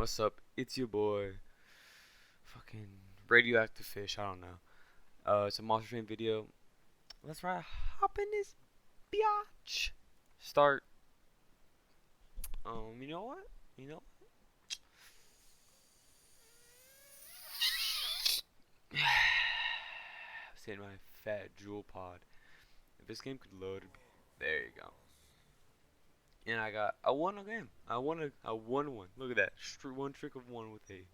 What's up? It's your boy, fucking radioactive fish. I don't know. It's a Monster Train video. Let's ride. Hop in this biatch. Start. You know what? You know. Sitting my fat jewel pod. If this game could load, there you go. And I won a game. I won one. Look at that. One trick of one with a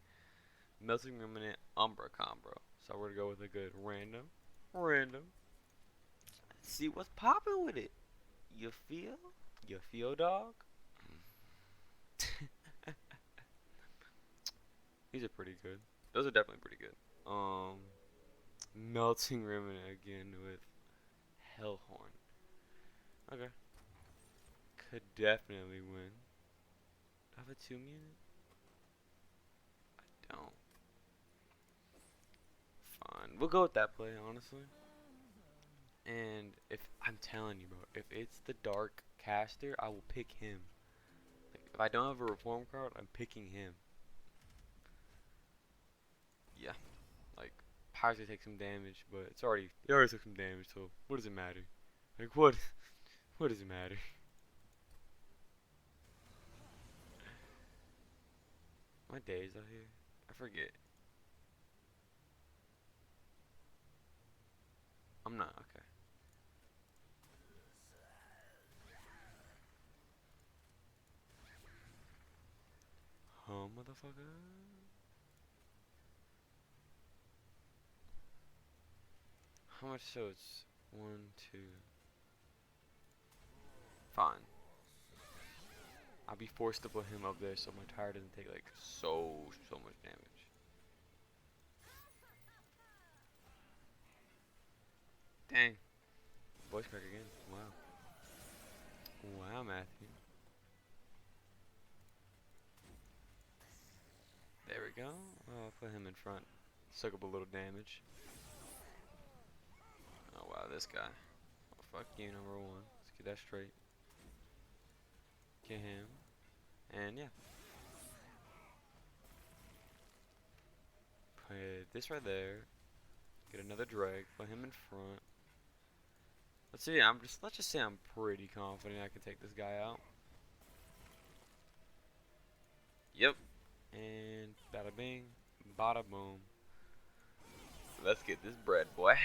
melting remnant Umbra combo. So we're gonna go with a good random. See what's popping with it. You feel? You feel, dog? These are pretty good. Those are definitely pretty good. Melting Remnant again with Hellhorn. Okay. Could definitely win. Do I have a tomb unit? I don't. Fine. We'll go with that play, honestly. And if I'm telling you, bro, if it's the Dark Caster, I will pick him. Like, if I don't have a Reform card, I'm picking him. Yeah. Like, Pirates take some damage, but it already took some damage, so what does it matter? Like, what does it matter? My days out here? I forget. I'm not, okay. Motherfucker. How much so it's 1, 2. Fine. I'll be forced to put him up there so my tire doesn't take like so much damage. Dang. Voice crack again. Wow. Wow, Matthew. There we go. I'll put him in front. Suck up a little damage. Oh wow, this guy. Oh, fuck you, number one. Let's get that straight. Get him. And yeah. Put this right there. Get another drag. Put him in front. Let's just say I'm pretty confident I can take this guy out. Yep. And bada bing, bada boom. Let's get this bread, boy.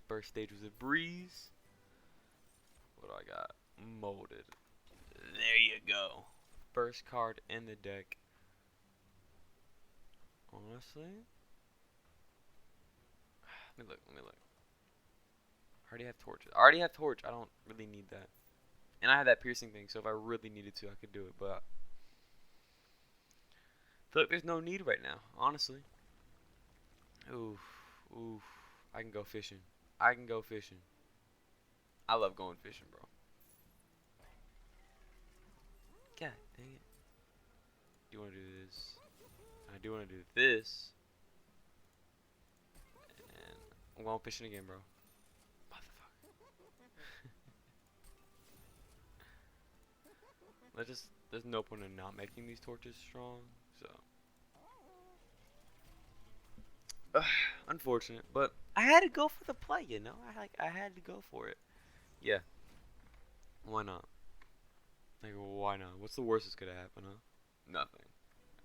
First stage was a breeze. What do I got? Molded. There you go. First card in the deck. Honestly, let me look. I already have torches. I don't really need that. And I have that piercing thing, so if I really needed to, I could do it. But I feel like there's no need right now, honestly. Oof, oof. I can go fishing. I can go fishing. I love going fishing, bro. God dang it. Do you want to do this? I do want to do this. And I'm going fishing again, bro. Motherfucker. There's no point in not making these torches strong, so. Unfortunate, but I had to go for the play, you know? I had to go for it. Yeah. Why not? Like, why not? What's the worst that's gonna happen, huh? Nothing.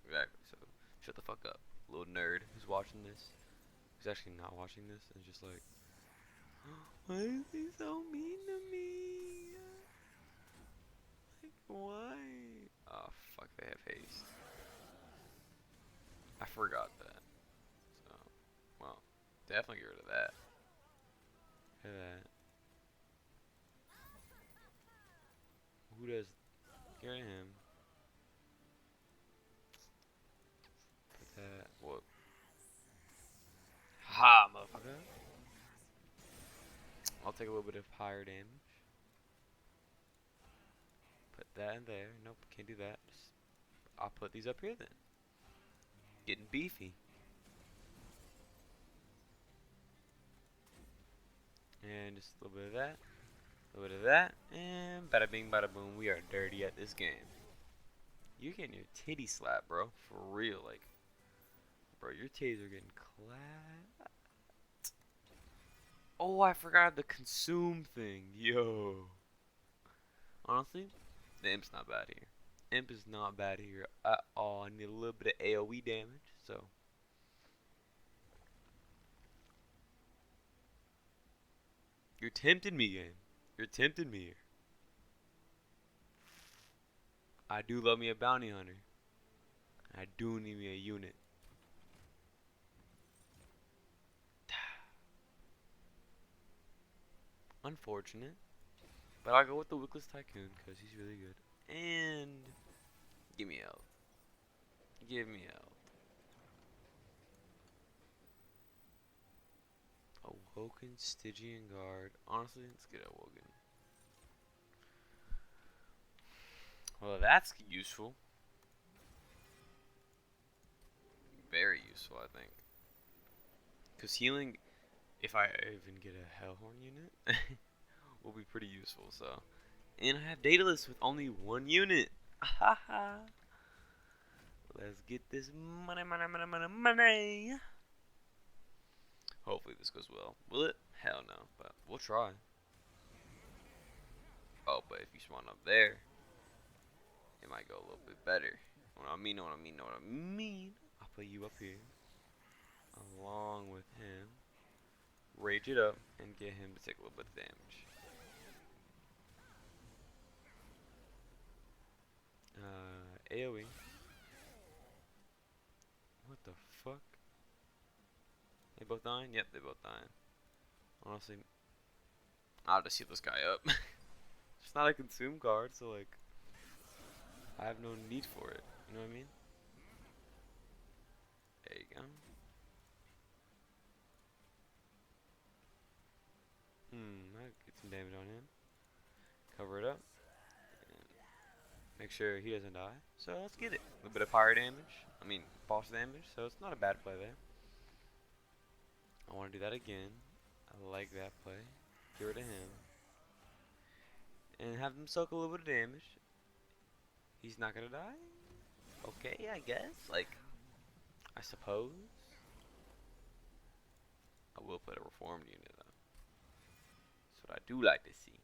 Exactly. So, shut the fuck up, little nerd who's watching this. Who's actually not watching this and just like, why is he so mean to me? Like, why? Oh, fuck, they have haste. I forgot that. So, well, definitely get rid of that. Look at that. Who does? Get rid of him. Put that. Whoop. Ha, motherfucker. I'll take a little bit of higher damage. Put that in there. Nope, can't do that. I'll put these up here then. Getting beefy. And just a little bit of that. A little bit of that. And bada bing, bada boom. We are dirty at this game. you're getting your titty slapped, bro. For real, like, bro, your titties are getting clapped. Oh, I forgot the consume thing. Yo. Honestly, the imp's not bad here. Imp is not bad here at all. I need a little bit of AoE damage, so. You're tempting me, game. You're tempting me here. I do love me a bounty hunter. I do need me a unit. Unfortunate. But I'll go with the Wickless Tycoon because he's really good. And give me health. Give me health. Awoken, Stygian Guard. Honestly, let's get Awoken. Well, that's useful. Very useful, I think. Because healing, if I even get a Hellhorn unit, will be pretty useful, so. And I have Daedalus with only one unit. Haha. Let's get this money, money, money, money, money. Hopefully this goes well. Will it? Hell no, but we'll try. Oh, but if you spawn up there, it might go a little bit better. What I mean, I'll put you up here, along with him. Rage it up, and get him to take a little bit of damage. AoE. What the fuck? They both dying? Yep, they both dying. Honestly, I'll just heal this guy up. It's not a consume card, so like, I have no need for it. You know what I mean? There you go. I'll get some damage on him. Cover it up. Make sure he doesn't die. So let's get it. A little bit of fire damage. I mean, boss damage. So it's not a bad play there. I want to do that again. I like that play. Get rid of him. And have him soak a little bit of damage. He's not going to die? Okay, I guess. Like, I suppose. I will put a reformed unit though. That's what I do like to see.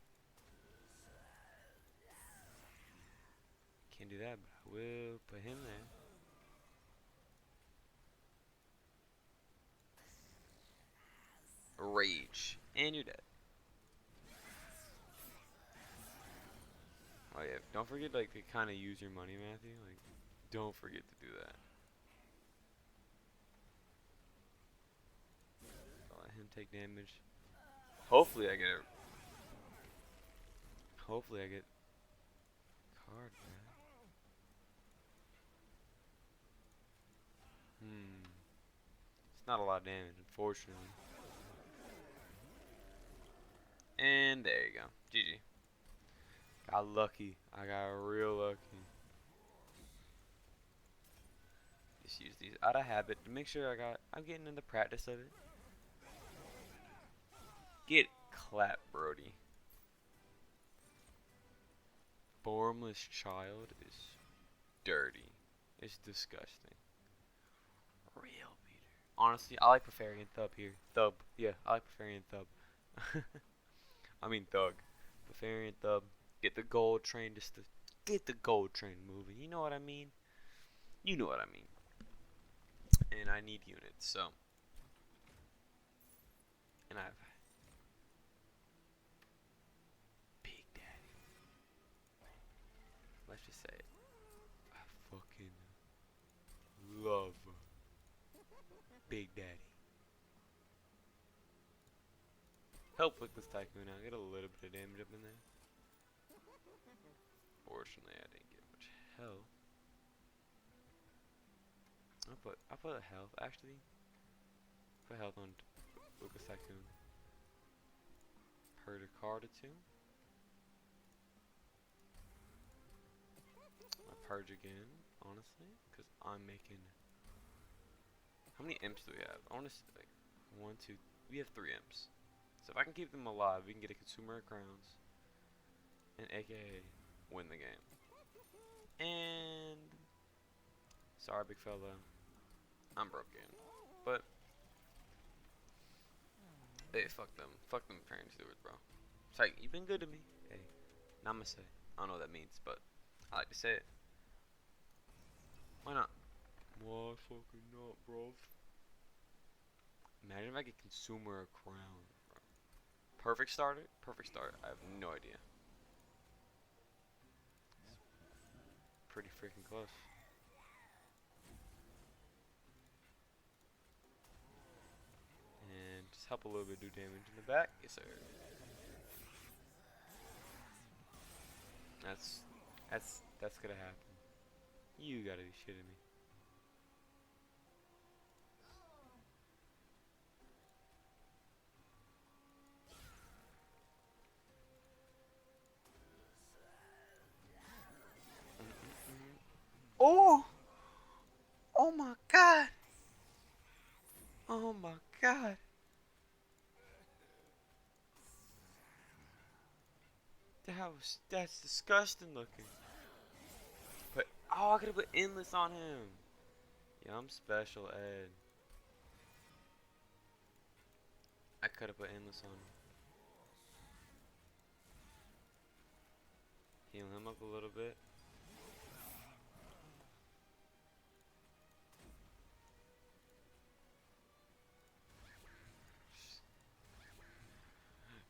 Can't do that, but I will put him there. Rage. And you're dead. Oh yeah, don't forget like to kind of use your money, Matthew. Like, don't forget to do that. I'll let him take damage. Hopefully I get it. Hopefully I get card back. It's not a lot of damage, unfortunately. And there you go. GG. Got lucky. I got real lucky. Just use these out of habit to make sure I'm getting into practice of it. Get clapped, Brody. Formless child is dirty. It's disgusting. Real Peter. Honestly, I like Befarian Thub here. Thub. Yeah, I like Befarian Thub. I mean Thug. Befarian Thub. Get the gold train just to get the gold train moving. You know what I mean? You know what I mean. And I need units, so. And I've Big Daddy. Let's just say it. I fucking love Big Daddy. Help with this Tycoon out. Get a little bit of damage up in there. Fortunately, I didn't get much health. I'll put a health, actually. Put health on Lucas Tycoon. Hurt a card or two. I'll purge again, honestly, because I'm making. How many imps do we have? I want to see, like, 1, 2. We have 3 imps. So if I can keep them alive, we can get a Consumer of Crowns, and AKA win the game. And Sorry, big fella. I'm broken. But hey, fuck them. Fuck them train stewards, bro. It's like, you've been good to me. Hey, namaste. I don't know what that means, but I like to say it. Why not? Why fucking not, bro? Imagine if I could consumer a crown, bro. Perfect starter? Perfect start. I have no idea. Pretty freaking close. And just help a little bit do damage in the back. Yes, sir. That's that's gonna happen. You gotta be shitting me. Oh! Oh my god! Oh my god! That's disgusting looking. But oh, I could have put endless on him. Yeah, I'm special ed. I could have put endless on him. Heal him up a little bit.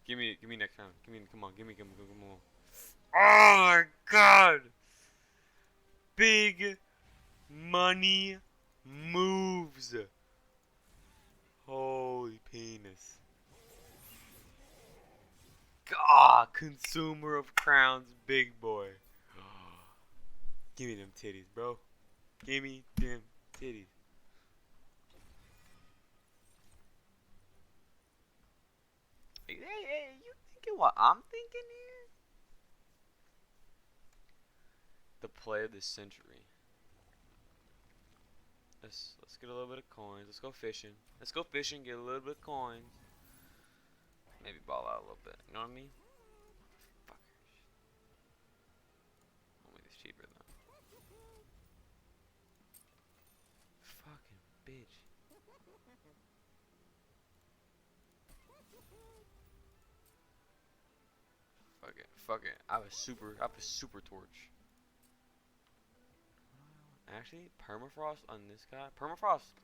Give me next round. Come on, give me, come on. Oh my god! Big money moves. Holy penis. God, consumer of crowns, big boy. Give me them titties, bro. Give me them titties. Hey, you thinking what I'm thinking here? The play of the century. Let's get a little bit of coins. Let's go fishing. Let's go fishing, get a little bit of coins. Maybe ball out a little bit. You know what I mean? Fuckers. Only it's cheaper though. Fucking bitch. Fuck it. Fuck it. I have a super torch. Actually, permafrost on this guy. Permafrost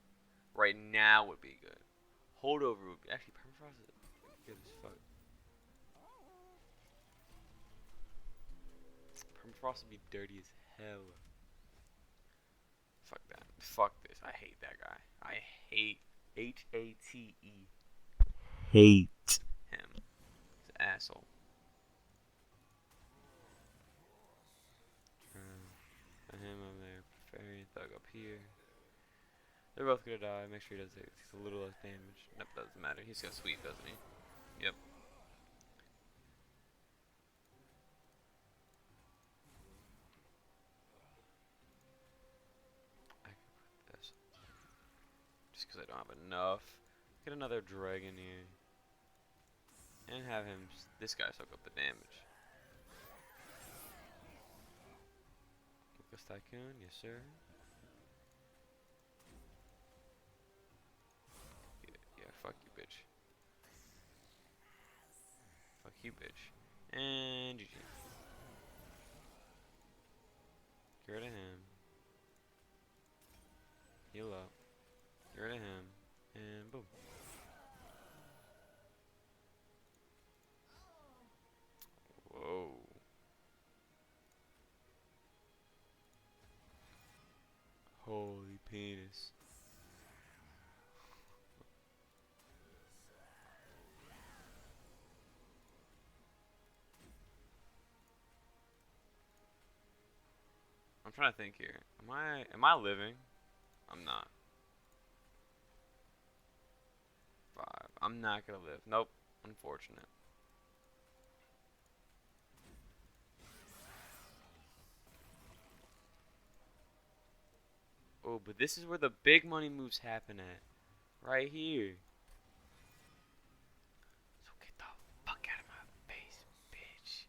right now would be good. Holdover would be actually permafrost is good as fuck. Permafrost would be dirty as hell. Fuck that. Fuck this. I hate that guy. I hate HATE. Hate him. He's an asshole. Him over there. Fairy Thug up here. They're both gonna die. Make sure he does take a little less damage. Nope, doesn't matter. He's got sweep, doesn't he? Yep. I can put this. Just because I don't have enough. Get another dragon here. And have him, this guy soak up the damage. Lucas Tycoon, yes sir. Yeah, fuck you, bitch. Fuck you, bitch. And GG. Get rid of him. Heal up. Get rid of him. And boom. Whoa. Holy penis. I'm trying to think here. Am I living? I'm not. 5. I'm not gonna live. Nope. Unfortunate. Oh, but this is where the big money moves happen at. Right here. So get the fuck out of my face, bitch.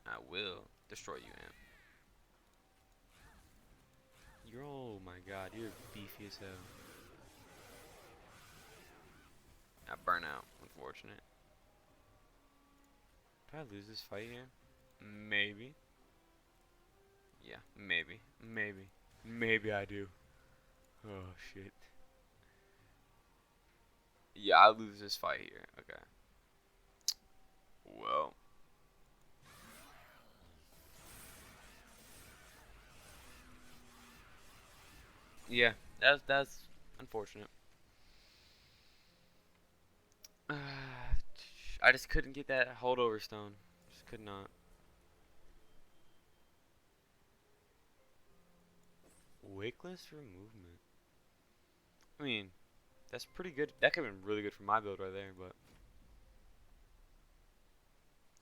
I will destroy you, Imp. You're, oh my god, you're beefy as hell. I burn out, unfortunate. Did I lose this fight here? Maybe. Yeah, maybe. Maybe. Maybe I do. Oh shit. Yeah, I lose this fight here. Okay. Well. Yeah, that's unfortunate. I just couldn't get that holdover stone. Just could not. Wakeless for movement. I mean, that's pretty good. That could have been really good for my build right there, but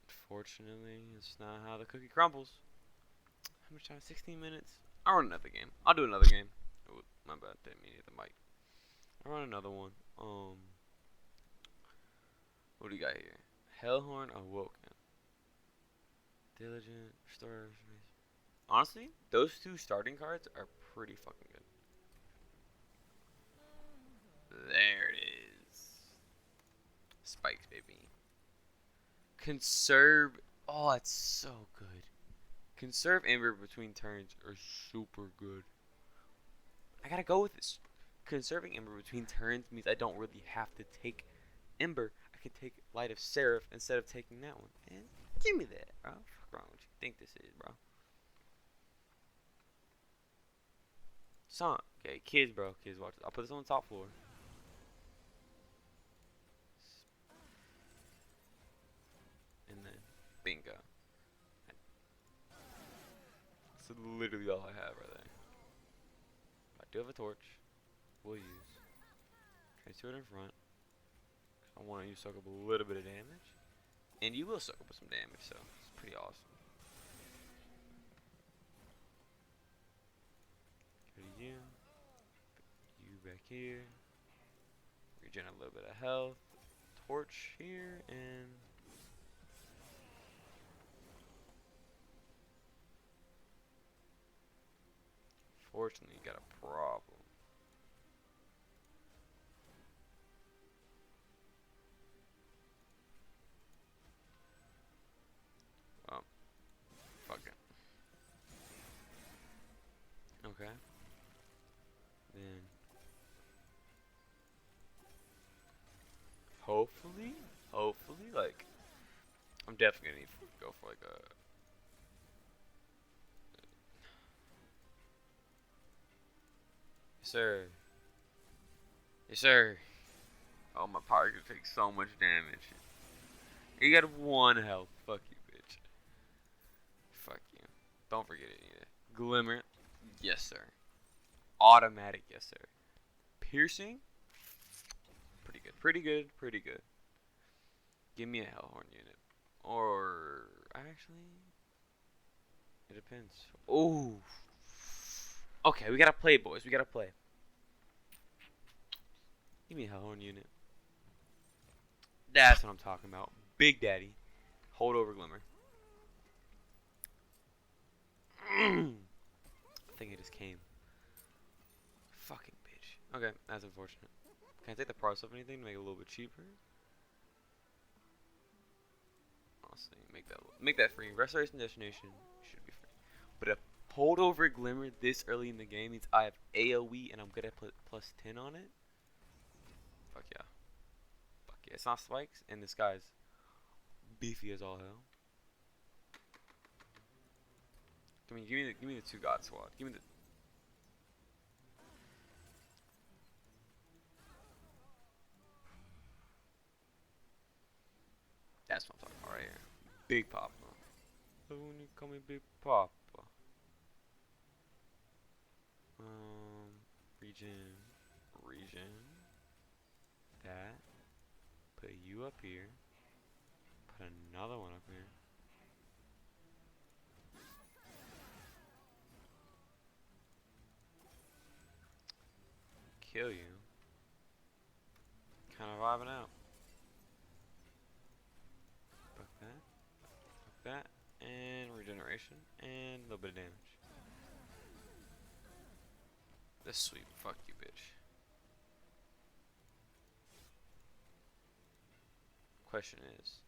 unfortunately, it's not how the cookie crumbles. How much time? 16 minutes. I'll run another game. I'll do another game. Oh, my bad. Didn't mean to hit the mic. I'll run another one. What do you got here? Hellhorn Awoken. Diligent. Restore. Honestly, those two starting cards are pretty fucking good. There it is. Spikes, baby. Conserve. Oh, it's so good. Conserve Ember between turns are super good. I gotta go with this. Conserving Ember between turns means I don't really have to take Ember. I can take Light of Seraph instead of taking that one. And give me that, bro. Fuck wrong with you think this is, bro. Son. Okay, kids, bro. Kids, watch this. I'll put this on the top floor. And then, bingo. That's literally all I have right there. I do have a torch. We'll use. Transfer it in front. I want you to soak up a little bit of damage. And you will soak up some damage, so it's pretty awesome. Go to you. Put you back here. Regen a little bit of health. Torch here, and fortunately, you got a problem. Oh, fuck it. Okay. Then, hopefully, like, I'm definitely gonna need to go for like a. Yes, sir. Yes, sir. Oh, my power could take so much damage. You got 1 health. Fuck you, bitch. Fuck you. Don't forget it either. Glimmer. Yes, sir. Automatic. Yes, sir. Piercing. Pretty good. Pretty good. Pretty good. Give me a Hellhorn unit. Or. Actually. It depends. Oh. Okay, we gotta play, boys. We gotta play. Give me a Hellhorn unit. That's what I'm talking about. Big Daddy. Hold over Glimmer. I think it just came. Fucking bitch. Okay, that's unfortunate. Can I take the price off anything to make it a little bit cheaper? Honestly, make that free. Restoration Destination should be free. But a hold over Glimmer this early in the game means I have AoE and I'm gonna put plus 10 on it. Fuck yeah. Fuck yeah. It's not spikes and this guy's beefy as all hell. Give me the 2 God Squad. Give me the. That's what I'm talking about right here. Big Papa. So when you call me Big Papa. Region. That. Put you up here. Put another one up here. Kill you. Kind of vibing out. Fuck that, and regeneration, and a little bit of damage. This sweep. Fuck you, bitch. Question is,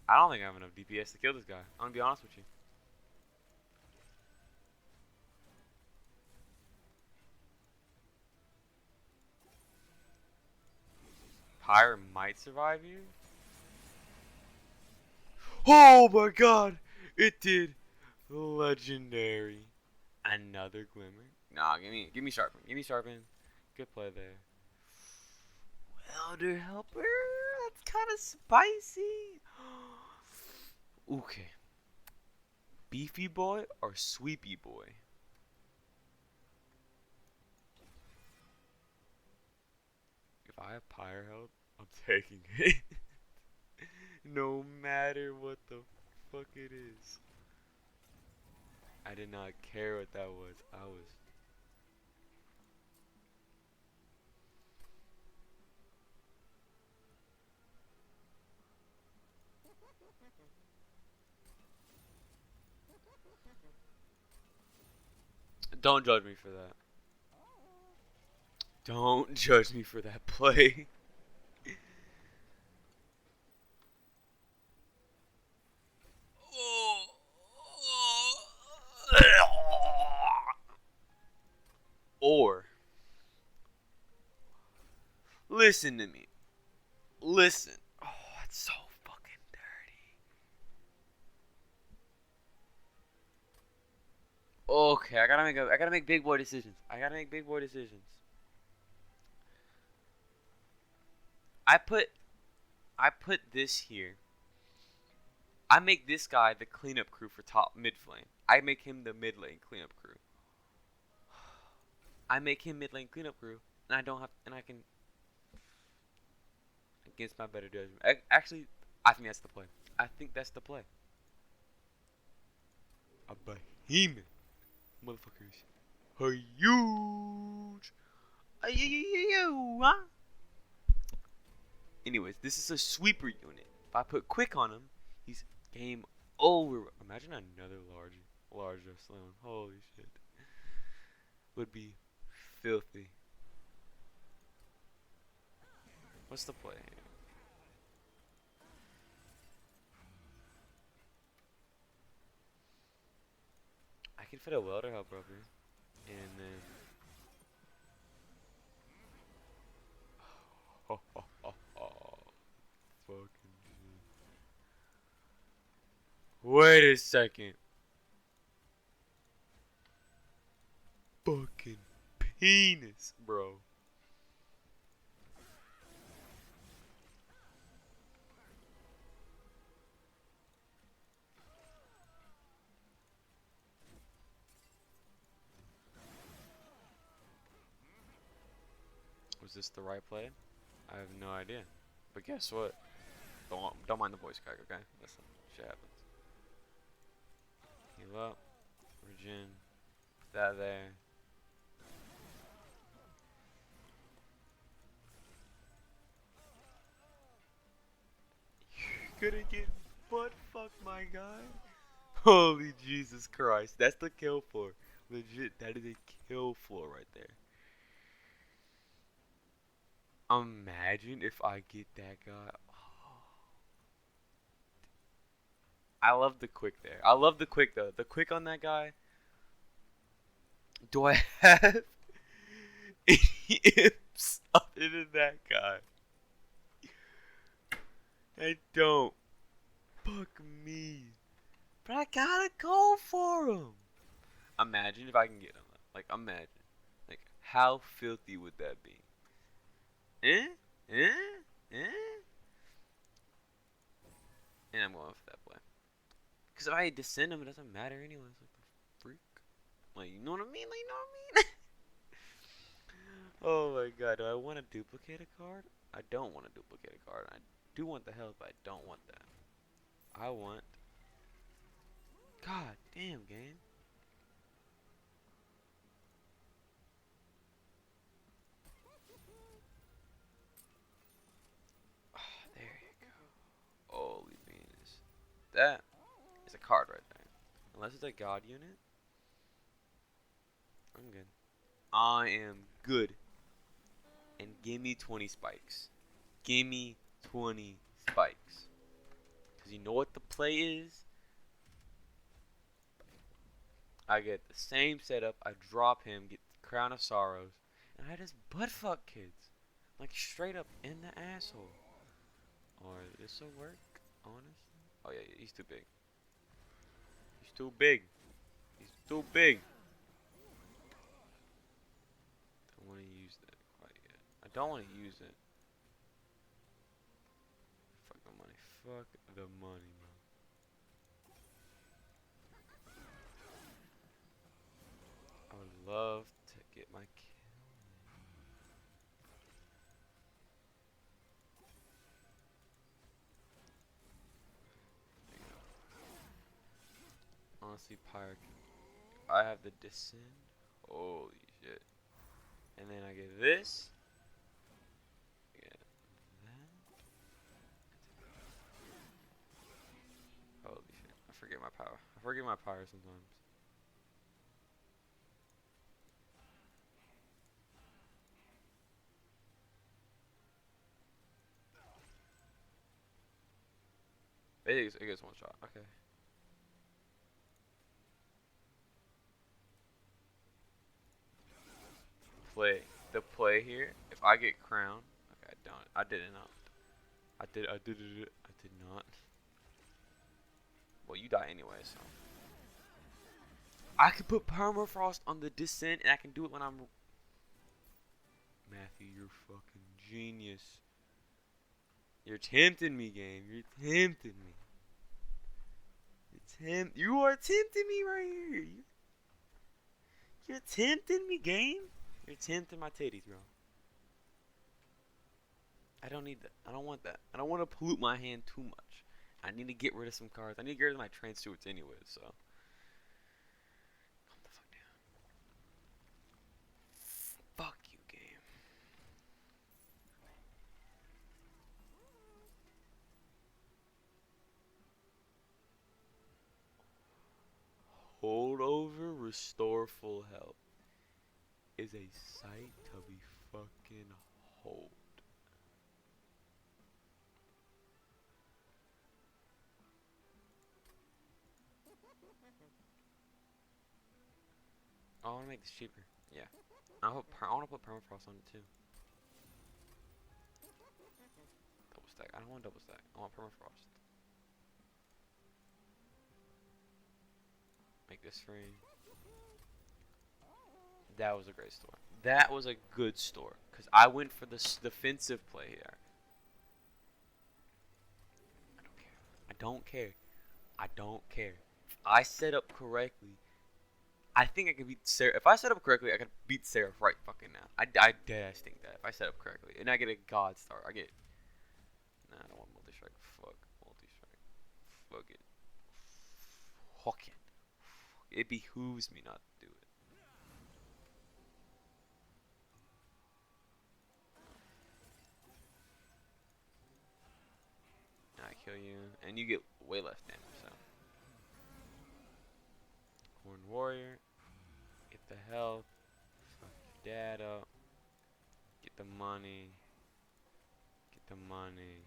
I don't think I have enough DPS to kill this guy. I'm gonna be honest with you. Pyre might survive you. Oh my god! It did. Legendary. Another glimmer. Nah, give me sharpen. Give me sharpen. Good play there. Elder helper. That's kind of spicy. Okay. Beefy boy or sweepy boy? If I have pyre help, I'm taking it. No matter what the fuck it is. I did not care what that was. I was. Don't judge me for that. Don't judge me for that play. Or, listen to me. Listen. Oh, it's so fucking dirty. Okay, I gotta make big boy decisions. I gotta make big boy decisions. I put I put this here. I make this guy the cleanup crew for top mid flame. I make him the mid lane cleanup crew. I make him mid lane cleanup crew, and I don't have, and I can against my better judgment. Actually, I think that's the play. I think that's the play. A behemoth, motherfuckers, are huge. Huh? Anyways, this is a sweeper unit. If I put quick on him, he's game over. Imagine another larger slam. Holy shit. Would be filthy. What's the play? I can fit a welder helper up here. And then fucking shit. Wait a second. Fucking penis, bro. Was this the right play? I have no idea. But guess what? Don't mind the voice crack, okay? Listen, shit happens. Heal up. Regen. That there. You're gonna get butt fucked, my guy. Holy Jesus Christ. That's the kill floor. Legit, that is a kill floor right there. Imagine if I get that guy. I love the quick there. I love the quick though. The quick on that guy. Do I have any imps other than that guy? I don't. Fuck me. But I gotta go for him. Imagine if I can get him. Like, imagine. Like, how filthy would that be? Eh? Eh? Eh? And I'm going for that play. Because if I descend him, it doesn't matter anyways. Like, the freak. Like, you know what I mean? Like, you know what I mean? Oh my god, do I want to duplicate a card? I don't want to duplicate a card. I do want the health, but I don't want that. I want... God damn, game. Oh, there you go. Holy Venus. That is a card right there. Unless it's a god unit. I'm good. I am good. And give me 20 spikes. Give me 20 spikes. Because you know what the play is? I get the same setup. I drop him, get the Crown of Sorrows, and I just buttfuck kids. Like straight up in the asshole. Or this will work, honestly. Oh yeah, he's too big. He's too big. He's too big. Don't want to use that quite yet. I don't want to use it. Fuck the money. Fuck the money, bro. I would love to get my kill. Honestly, Pyre. I have the Descend. Holy shit. And then I get this. Get that. Holy shit. I forget my power. I forget my power sometimes. It gets one shot. Okay. Play. The play here. If I get crown. Okay, I don't. I did not. I did it. I did not. Well, you die anyway, so. I can put permafrost on the Descent, and I can do it when I'm. Matthew, you're fucking genius. You're tempting me, game. You're tempting me. You are tempting me right here. You're tempting me, game. You're tempting my titties, bro. I don't need that. I don't want that. I don't want to pollute my hand too much. I need to get rid of some cards. I need to get rid of my Trance Stewards anyway, so. Calm the fuck down. Fuck you, game. Hold over, restore full health is a sight to be fucking hold. I want to make this cheaper. Yeah. I want to put permafrost on it too. Double stack. I don't want double stack. I want permafrost. Make this free. That was a great store. That was a good store. Because I went for the defensive play here. I don't care. I don't care. If I set up correctly, I think I can beat Seraph. If I set up correctly, I can beat Seraph right fucking now. I dead ass think that. If I set up correctly. And I get a God Star. I get. Nah, I don't want multi-strike. Fuck multi-strike. Fuck it. Fuck it. It behooves me not to do it. I kill you, and you get way less damage, so. Horn Warrior. Get the health. Fuck your dad up. Get the money. Get the money.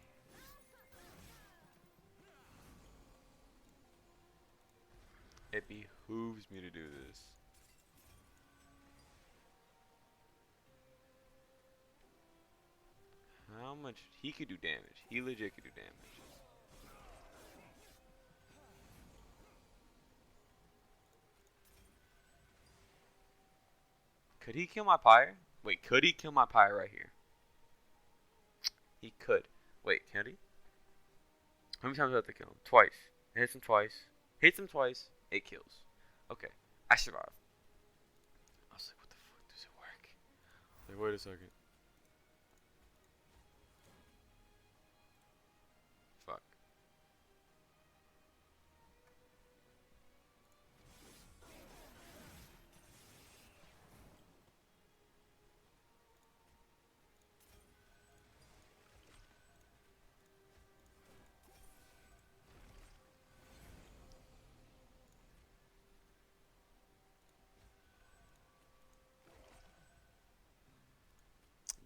It behooves me to do this. How much? He could do damage. He legit could do damage. Could he kill my pyre? Wait, could he kill my pyre right here? He could. Wait, can he? How many times do I have to kill him? Twice. It hits him twice. Hits him twice. It kills. Okay. I survived. I was like, what the fuck does it work? Like, wait a second. Fuck.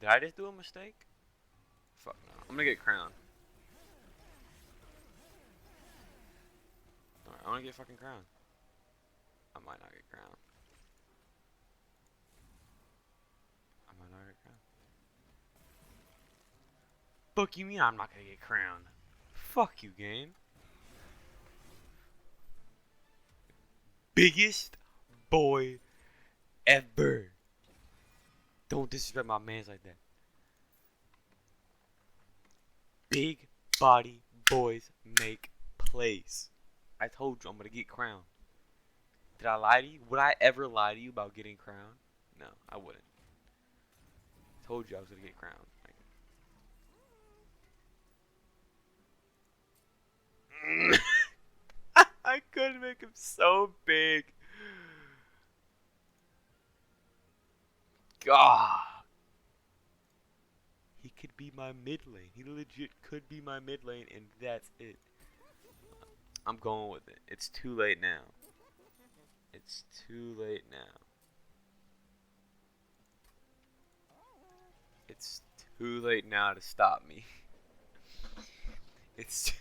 Did I just do a mistake? Fuck no. I'm gonna get crowned. Alright, I wanna get fucking crowned. I might not get crowned. I might not get crowned. Fuck you mean I'm not gonna get crowned? Fuck you, game. Biggest boy ever. Don't disrespect my mans like that. Big body boys make plays. I told you I'm gonna get crowned. Did I lie to you? Would I ever lie to you about getting crowned? No, I wouldn't. Told you I was gonna get crowned. I could make him so big. God. He could be my mid lane. He legit could be my mid lane, and that's it. I'm going with it. It's too late now. It's too late now. It's too late now to stop me. It's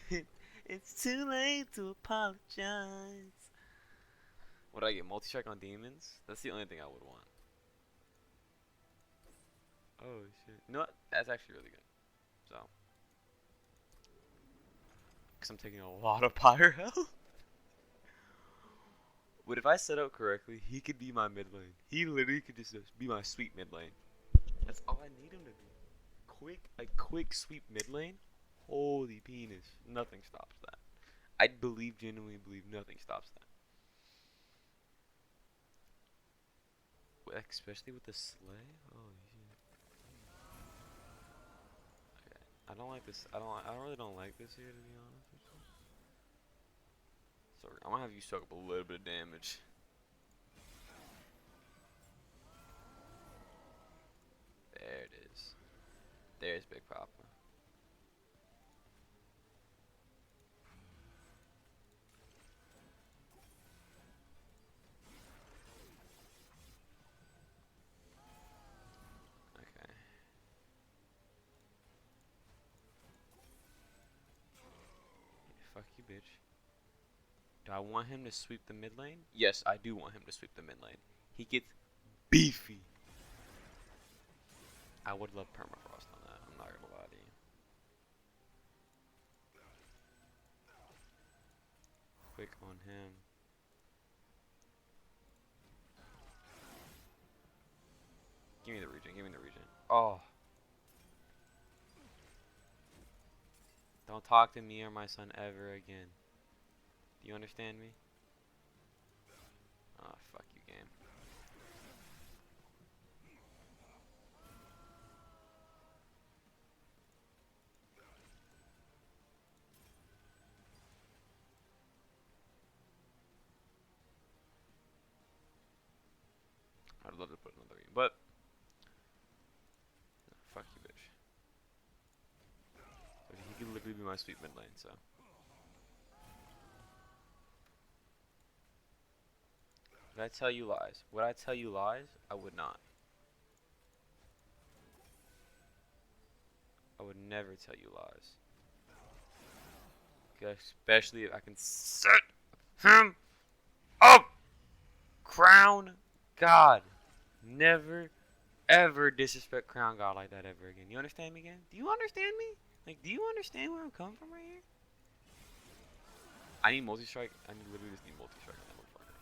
too late to apologize. Would I get multi-strike on demons? That's the only thing I would want. Oh shit. No, that's actually really good. So. Because I'm taking a lot of pyro health. But if I set up correctly, he could be my mid lane. He literally could just be my sweet mid lane. That's all I need him to be. A quick sweep mid lane. Holy penis. Nothing stops that. I genuinely believe nothing stops that. Especially with the sleigh. Holy shit. Okay. I don't like this. I really don't like this here, to be honest with you. So I'm gonna have you soak up a little bit of damage. There it is. There's Big Papa. Okay. Yeah, fuck you, bitch. Do I want him to sweep the mid lane? Yes, I do want him to sweep the mid lane. He gets beefy. I would love permafrost on that. I'm not gonna lie to you. Quick on him. Give me the regen. Give me the regen. Oh. Don't talk to me or my son ever again. Do you understand me? Oh, fuck you, game. I'd love to put another game, but no, fuck you, bitch. He could literally be my sweet mid lane, so. Would I tell you lies? Would I tell you lies? I would not. I would never tell you lies. Especially if I can set him up! Crown God. Never, ever disrespect Crown God like that ever again. You understand me again? Do you understand me? Like, do you understand where I'm coming from right here? I need multi-strike. I literally just need multi-strike on that motherfucker.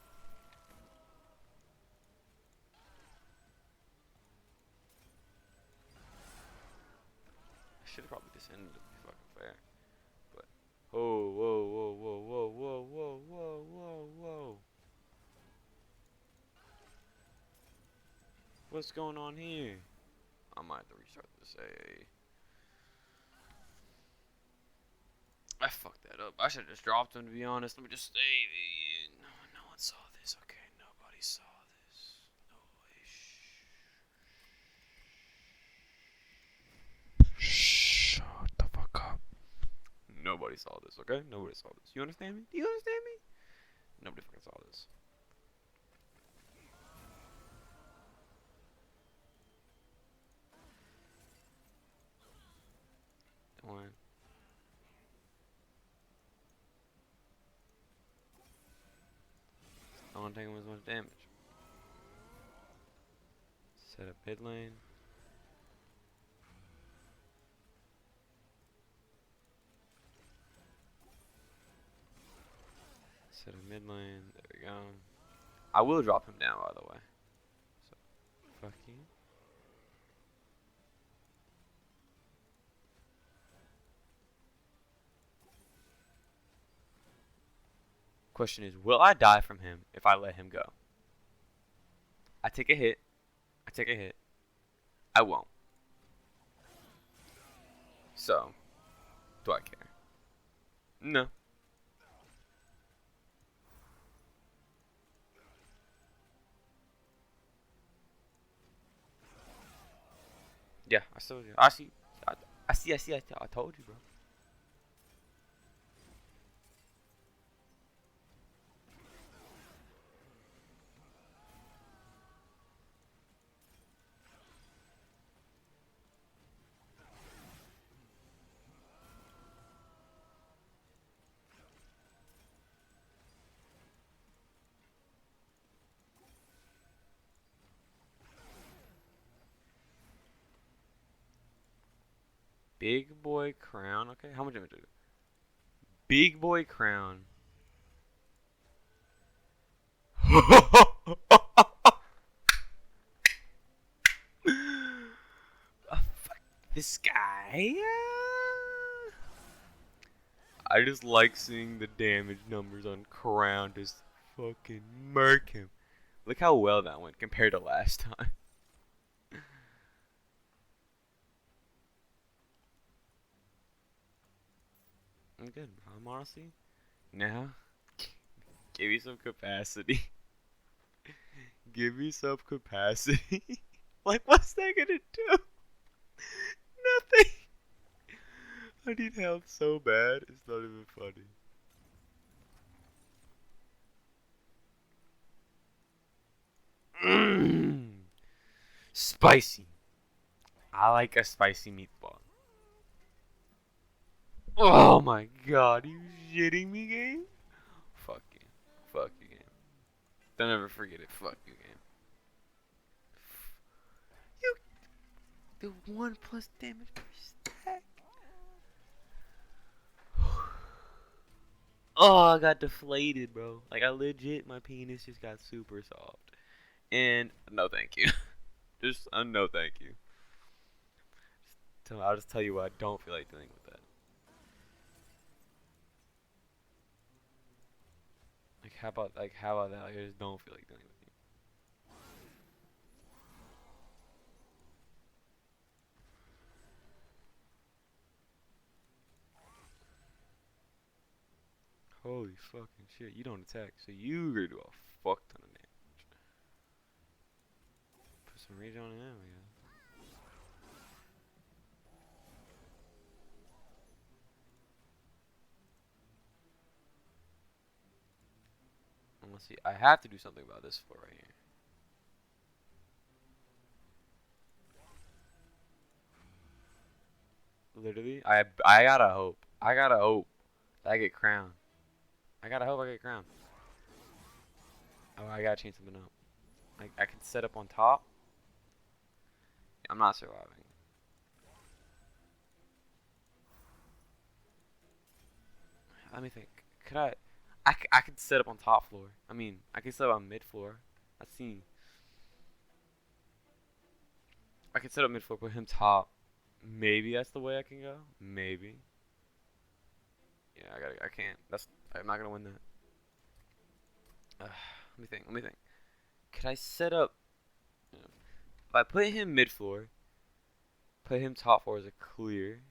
I should have probably just ended it, to be fucking fair. But, whoa, whoa, whoa, whoa, whoa, whoa, whoa, whoa, whoa, whoa. What's going on here? I might have to restart this. I fucked that up. I should have just dropped him, to be honest. Let me just save it. No one saw this. Okay, nobody saw this. No way. Shut the fuck up. Nobody saw this, okay? Nobody saw this. You understand me? Do you understand me? Nobody fucking saw this. One. I don't take him as much damage. Set up mid lane. Set up mid lane. There we go. I will drop him down, by the way. So, fuck you. Question is, will I die from him if I let him go? I take a hit. I take a hit. I won't. So, do I care? No. Yeah, I still do. I see. I see. I told you, bro. Big boy crown. Okay, how much damage did it? Big boy crown. Fuck this guy. I just like seeing the damage numbers on crown just fucking murk him. Look how well that went compared to last time. I'm good, bro. I'm honestly now give me some capacity. Give me some capacity. Like, what's that gonna do? Nothing. I need help so bad. It's not even funny. Mmm. Spicy. I like a spicy meatball. Oh my god, are you shitting me, game? Fuck you. Fuck you, game. Don't ever forget it. Fuck you, game. You the 1+ damage per stack. Oh, I got deflated, bro. Like, I legit, my penis just got super soft. And no, thank you. Just no, thank you. I'll just tell you what, I don't feel like dealing with that. How about that? Like, I just don't feel like dealing with you. Holy fucking shit! You don't attack, so you're gonna do a fuck ton of damage. Put some rage on it now, yeah. Let's see. I have to do something about this floor right here. Literally, I gotta hope. I gotta hope that I get crowned. I gotta hope I get crowned. Oh, I gotta change something up. Like, I can set up on top. I'm not surviving. Let me think. Could I could set up on top floor. I mean, I could set up on mid floor. Let's see. I could set up mid floor, put him top. Maybe that's the way I can go. Maybe. Yeah, I can't. I'm not gonna win that. Let me think. Let me think. Could I set up? If I put him mid floor, put him top floor as a clear.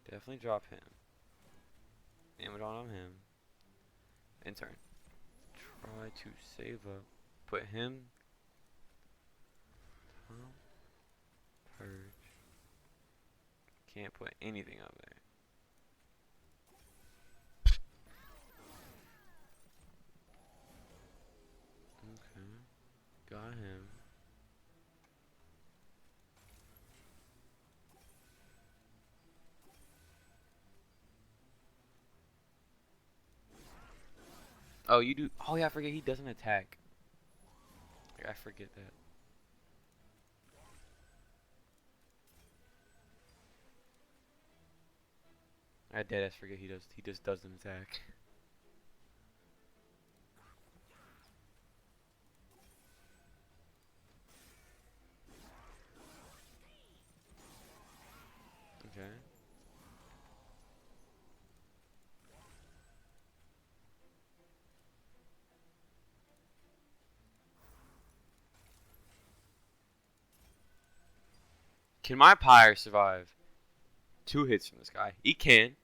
Definitely drop him. Damage on him. In turn. Try to save up. Put him. Purge. Can't put anything up there. Okay. Got him. Oh, you do. Oh, yeah, I forget he doesn't attack. Like, I forget that. I deadass forget he does. He just doesn't attack. Okay. Can my Pyre survive 2 hits from this guy? He can.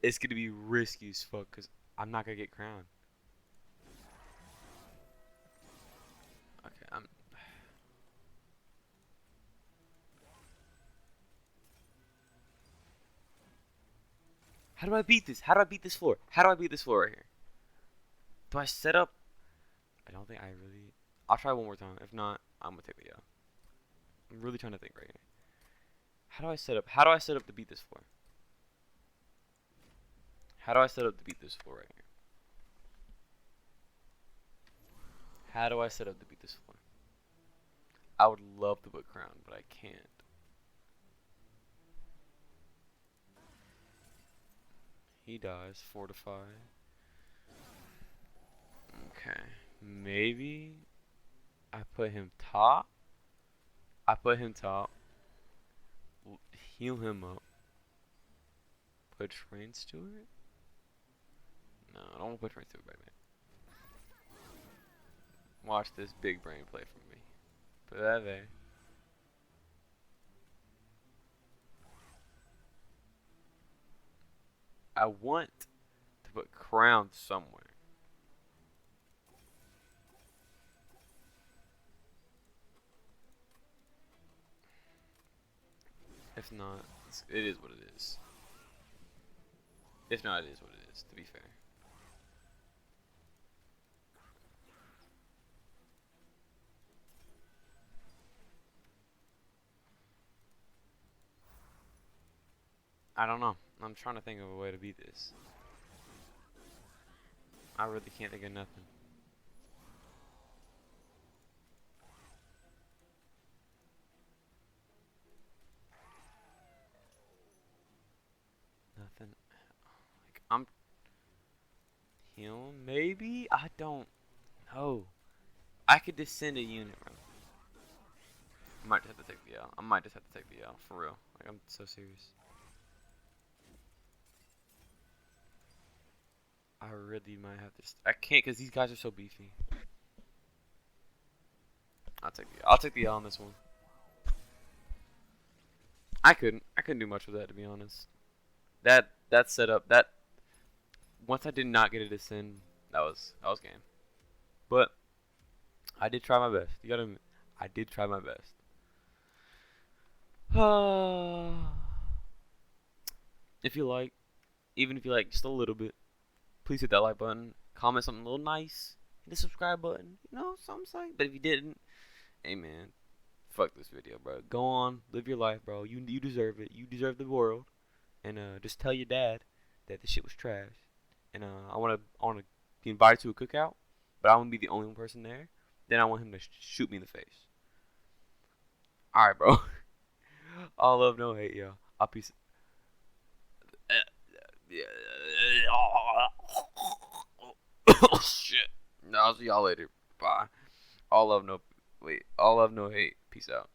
It's gonna be risky as fuck because I'm not gonna get crowned. Okay, I'm. How do I beat this? How do I beat this floor? How do I beat this floor right here? Do I set up? I don't think I really. I'll try one more time. If not, I'm gonna take the L. I'm really trying to think right here. How do I set up? How do I set up to beat this floor? How do I set up to beat this floor right here? How do I set up to beat this floor? I would love to put crown, but I can't. He dies. Fortify. Okay. Maybe I put him top. I put him top. Heal him up. Put Train Steward? No, I don't want to put Train Steward right now. Watch this big brain play for me. Put that there. I want to put crown somewhere. If not, it is what it is. If not, it is what it is, to be fair. I don't know. I'm trying to think of a way to beat this. I really can't think of nothing. Nothing. Like, I'm healing, maybe? I don't know. I could descend a unit, bro. I might just have to take the L. I might just have to take the L, for real. Like, I'm so serious. I really might have to. I can't because these guys are so beefy. I'll take the L on this one. I couldn't do much with that, to be honest. That setup, that once I did not get a descend, that was game. But I did try my best. You gotta admit, I did try my best. If you like, even if you like just a little bit, please hit that like button. Comment something a little nice. Hit the subscribe button. You know, something like. But if you didn't, hey man, fuck this video, bro. Go on, live your life, bro. You deserve it. You deserve the world. And just tell your dad that the shit was trash. And I wanna be invited to a cookout, but I wanna be the only one person there. Then I want him to shoot me in the face. All right, bro. All love, no hate, yo. I'll peace. Oh shit. No, I'll see y'all later. Bye. All love, no hate. Peace out.